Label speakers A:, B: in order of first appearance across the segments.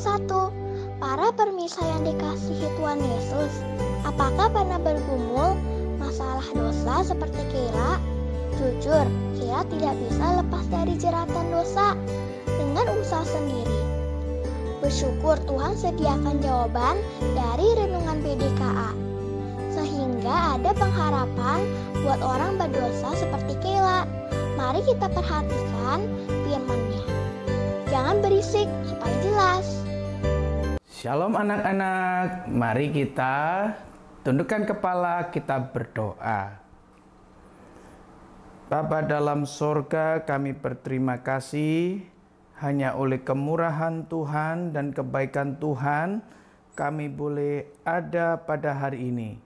A: satu. Para permisa yang dikasihi Tuhan Yesus, apakah pernah bergumul masalah dosa seperti Keila? Jujur, Keila tidak bisa lepas dari jeratan dosa dengan usaha sendiri. Bersyukur Tuhan sediakan jawaban dari renungan PDKA, sehingga ada pengharapan buat orang berdosa seperti Keila. Mari kita perhatikan firman-Nya. Jangan berisik supaya jelas.
B: Shalom anak-anak, mari kita tundukkan kepala, kita berdoa. Bapa dalam sorga, kami berterima kasih hanya oleh kemurahan Tuhan dan kebaikan Tuhan kami boleh ada pada hari ini.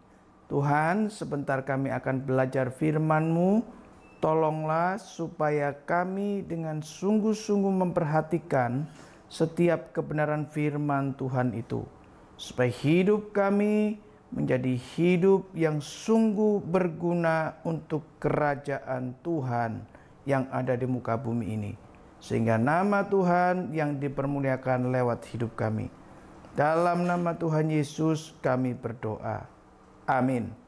B: Tuhan, sebentar kami akan belajar firman-Mu. Tolonglah supaya kami dengan sungguh-sungguh memperhatikan setiap kebenaran firman Tuhan itu, supaya hidup kami menjadi hidup yang sungguh berguna untuk kerajaan Tuhan yang ada di muka bumi ini, sehingga nama Tuhan yang dipermuliakan lewat hidup kami. Dalam nama Tuhan Yesus kami berdoa. Amin.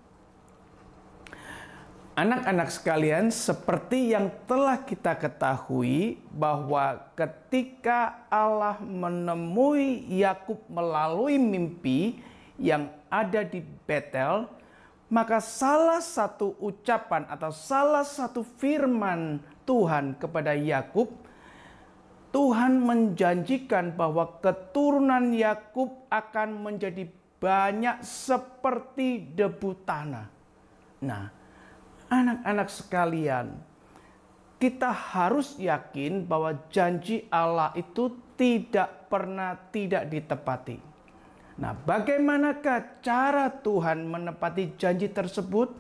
B: Anak-anak sekalian, seperti yang telah kita ketahui bahwa ketika Allah menemui Yakub melalui mimpi yang ada di Betel, maka salah satu ucapan atau salah satu firman Tuhan kepada Yakub, Tuhan menjanjikan bahwa keturunan Yakub akan menjadi banyak seperti debu tanah. Nah, anak-anak sekalian, kita harus yakin bahwa janji Allah itu tidak pernah tidak ditepati. Nah, bagaimanakah cara Tuhan menepati janji tersebut?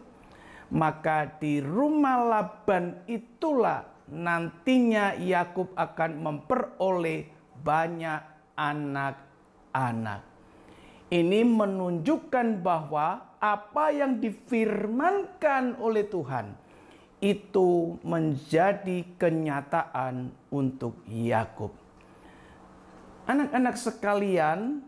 B: Maka di rumah Laban itulah nantinya Yakub akan memperoleh banyak anak-anak. Ini menunjukkan bahwa apa yang difirmankan oleh Tuhan itu menjadi kenyataan untuk Yakub. Anak-anak sekalian,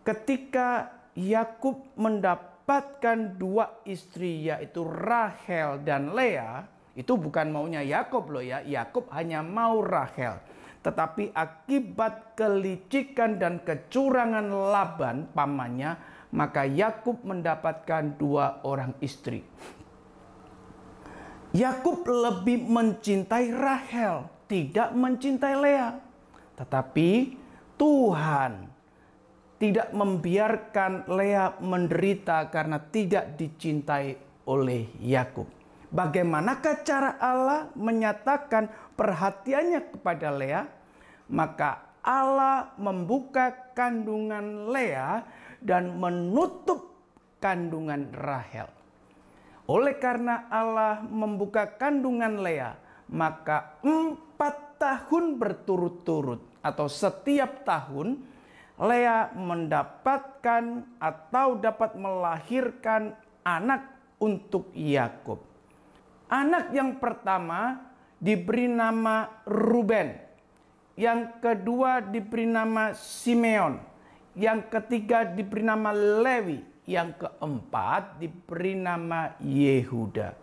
B: ketika Yakub mendapatkan dua istri, yaitu Rahel dan Lea, itu bukan maunya Yakub loh ya. Yakub hanya mau Rahel. Tetapi akibat kelicikan dan kecurangan Laban pamannya, maka Yakub mendapatkan dua orang istri. Yakub lebih mencintai Rahel, tidak mencintai Lea. Tetapi Tuhan tidak membiarkan Lea menderita karena tidak dicintai oleh Yakub. Bagaimanakah cara Allah menyatakan perhatiannya kepada Lea? Maka Allah membuka kandungan Lea dan menutup kandungan Rahel. Oleh karena Allah membuka kandungan Lea, maka 4 tahun berturut-turut atau setiap tahun Lea mendapatkan atau dapat melahirkan anak untuk Yakub. Anak yang pertama diberi nama Ruben, yang kedua diberi nama Simeon, yang ketiga diberi nama Lewi, yang keempat diberi nama Yehuda.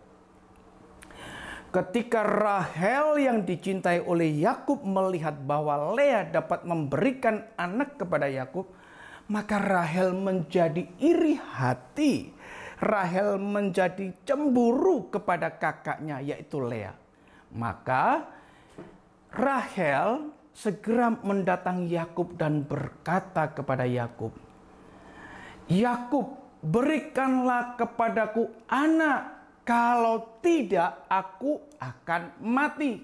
B: Ketika Rahel yang dicintai oleh Yakub melihat bahwa Lea dapat memberikan anak kepada Yakub, maka Rahel menjadi iri hati. Rahel menjadi cemburu kepada kakaknya, yaitu Lea. Maka Rahel segera mendatangi Yakub dan berkata kepada Yakub, "Yakub, berikanlah kepadaku anak, kalau tidak aku akan mati."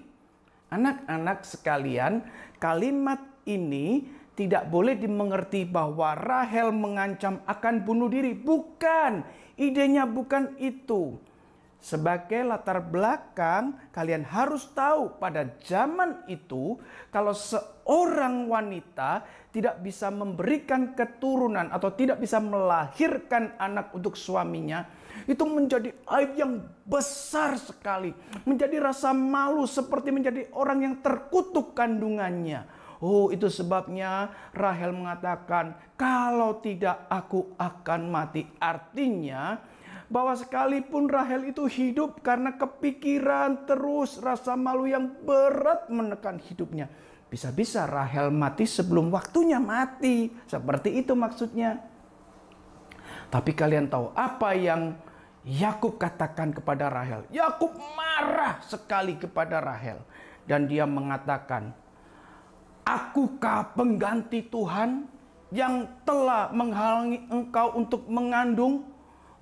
B: Anak-anak sekalian, kalimat ini tidak boleh dimengerti bahwa Rahel mengancam akan bunuh diri. Bukan, idenya bukan itu. Sebagai latar belakang, kalian harus tahu pada zaman itu, kalau seorang wanita tidak bisa memberikan keturunan atau tidak bisa melahirkan anak untuk suaminya, itu menjadi aib yang besar sekali. Menjadi rasa malu, seperti menjadi orang yang terkutuk kandungannya. Oh, itu sebabnya Rahel mengatakan, kalau tidak aku akan mati. Artinya bahwa sekalipun Rahel itu hidup karena kepikiran terus, rasa malu yang berat menekan hidupnya, bisa-bisa Rahel mati sebelum waktunya mati. Seperti itu maksudnya. Tapi kalian tahu apa yang Yakub katakan kepada Rahel? Yakub marah sekali kepada Rahel. Dan dia mengatakan, akukah pengganti Tuhan yang telah menghalangi engkau untuk mengandung?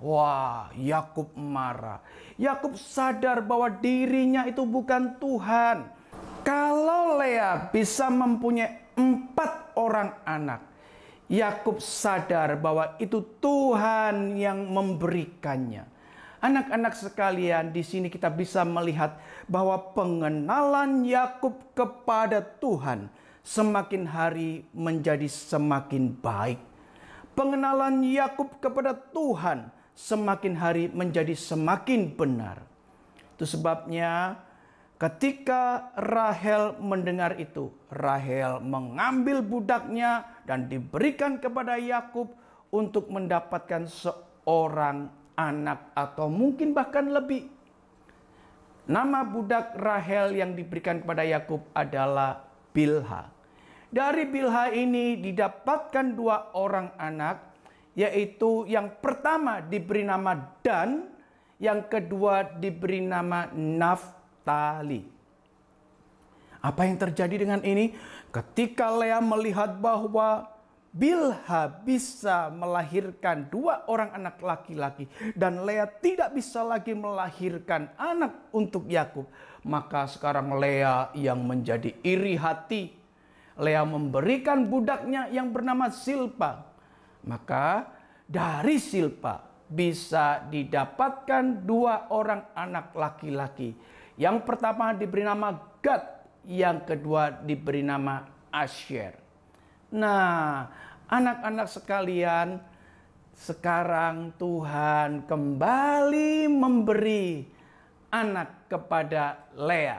B: Wah, Yakub marah. Yakub sadar bahwa dirinya itu bukan Tuhan. Kalau Lea bisa mempunyai 4 orang anak, Yakub sadar bahwa itu Tuhan yang memberikannya. Anak-anak sekalian, di sini kita bisa melihat bahwa pengenalan Yakub kepada Tuhan semakin hari menjadi semakin baik. Pengenalan Yakub kepada Tuhan semakin hari menjadi semakin benar. Itu sebabnya ketika Rahel mendengar itu, Rahel mengambil budaknya dan diberikan kepada Yakub untuk mendapatkan seorang anak atau mungkin bahkan lebih. Nama budak Rahel yang diberikan kepada Yakub adalah Bilha. Dari Bilha ini didapatkan 2 orang anak, yaitu yang pertama diberi nama Dan, yang kedua diberi nama Naftali. Apa yang terjadi dengan ini? Ketika Lea melihat bahwa Bilha bisa melahirkan 2 orang anak laki-laki dan Lea tidak bisa lagi melahirkan anak untuk Yakub, maka sekarang Lea yang menjadi iri hati. Lea memberikan budaknya yang bernama Silpa. Maka dari Silpa bisa didapatkan 2 orang anak laki-laki. Yang pertama diberi nama Gad, yang kedua diberi nama Asher. Nah, anak-anak sekalian, sekarang Tuhan kembali memberi anak kepada Lea.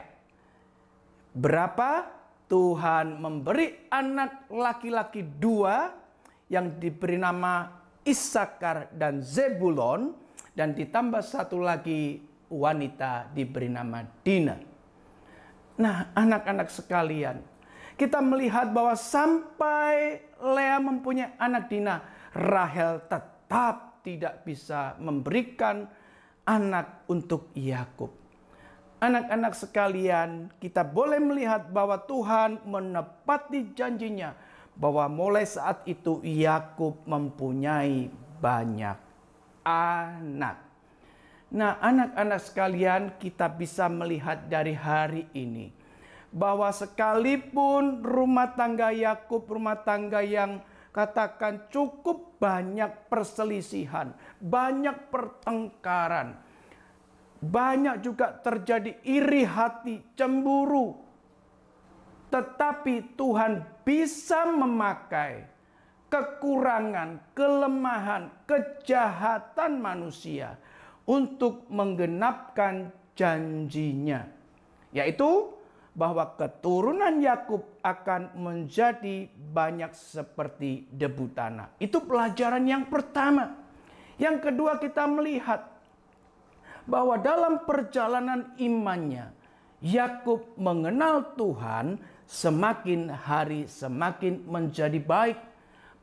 B: Berapa? Tuhan memberi anak laki-laki 2 yang diberi nama Isakar dan Zebulon, dan ditambah 1 lagi wanita diberi nama Dina. Nah, anak-anak sekalian, kita melihat bahwa sampai Lea mempunyai anak Dina, Rahel tetap tidak bisa memberikan anak untuk Yakub. Anak-anak sekalian, kita boleh melihat bahwa Tuhan menepati janjinya bahwa mulai saat itu Yakub mempunyai banyak anak. Nah, anak-anak sekalian, kita bisa melihat dari hari ini bahwa sekalipun rumah tangga Yakub, rumah tangga yang katakan cukup banyak perselisihan, banyak pertengkaran, banyak juga terjadi iri hati, cemburu, tetapi Tuhan bisa memakai kekurangan, kelemahan, kejahatan manusia untuk menggenapkan janjinya, yaitu bahwa keturunan Yakub akan menjadi banyak seperti debu tanah. Itu pelajaran yang pertama. Yang kedua, kita melihat bahwa dalam perjalanan imannya, Yakub mengenal Tuhan semakin hari semakin menjadi baik.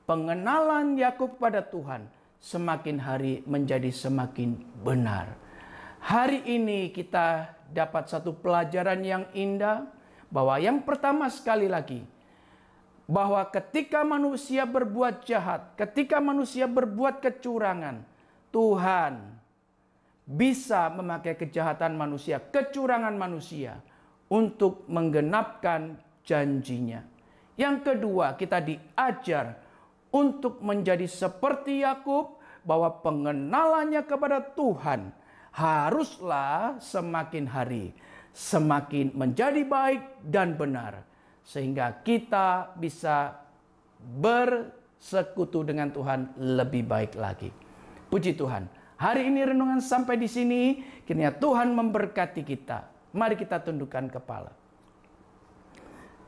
B: Pengenalan Yakub pada Tuhan semakin hari menjadi semakin benar. Hari ini kita dapat satu pelajaran yang indah, bahwa yang pertama sekali lagi, bahwa ketika manusia berbuat jahat, ketika manusia berbuat kecurangan, Tuhan bisa memakai kejahatan manusia, kecurangan manusia untuk menggenapkan janjinya. Yang kedua, kita diajar untuk menjadi seperti Yakub, bahwa pengenalannya kepada Tuhan haruslah semakin hari semakin menjadi baik dan benar, sehingga kita bisa bersekutu dengan Tuhan lebih baik lagi. Puji Tuhan. Hari ini renungan sampai di sini. Kiranya Tuhan memberkati kita. Mari kita tundukkan kepala.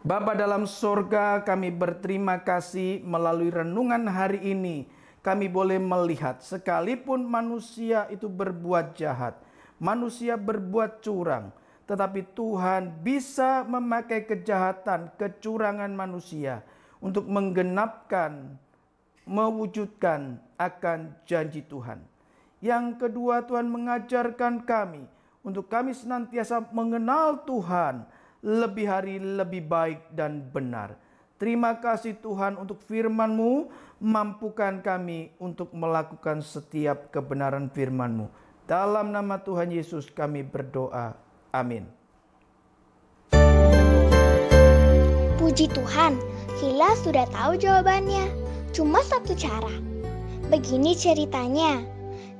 B: Bapa dalam sorga, kami berterima kasih melalui renungan hari ini. Kami boleh melihat sekalipun manusia itu berbuat jahat, manusia berbuat curang, tetapi Tuhan bisa memakai kejahatan, kecurangan manusia untuk menggenapkan, mewujudkan akan janji Tuhan. Yang kedua, Tuhan mengajarkan kami untuk kami senantiasa mengenal Tuhan lebih hari lebih baik dan benar. Terima kasih Tuhan untuk firman-Mu, mampukan kami untuk melakukan setiap kebenaran firman-Mu. Dalam nama Tuhan Yesus kami berdoa. Amin.
A: Puji Tuhan, Hila sudah tahu jawabannya. Cuma satu cara. Begini ceritanya.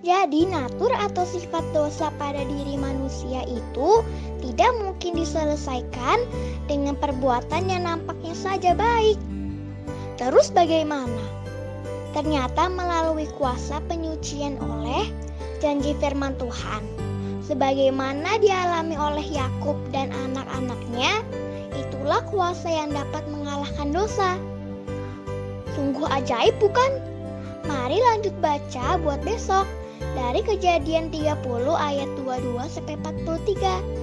A: Jadi natur atau sifat dosa pada diri manusia itu tidak mungkin diselesaikan dengan perbuatan yang nampaknya saja baik. Terus bagaimana? Ternyata melalui kuasa penyucian oleh janji firman Tuhan, sebagaimana dialami oleh Yakub dan anak-anaknya, itulah kuasa yang dapat mengalahkan dosa. Sungguh ajaib bukan? Mari lanjut baca buat besok dari Kejadian 30 ayat 22 sampai 43.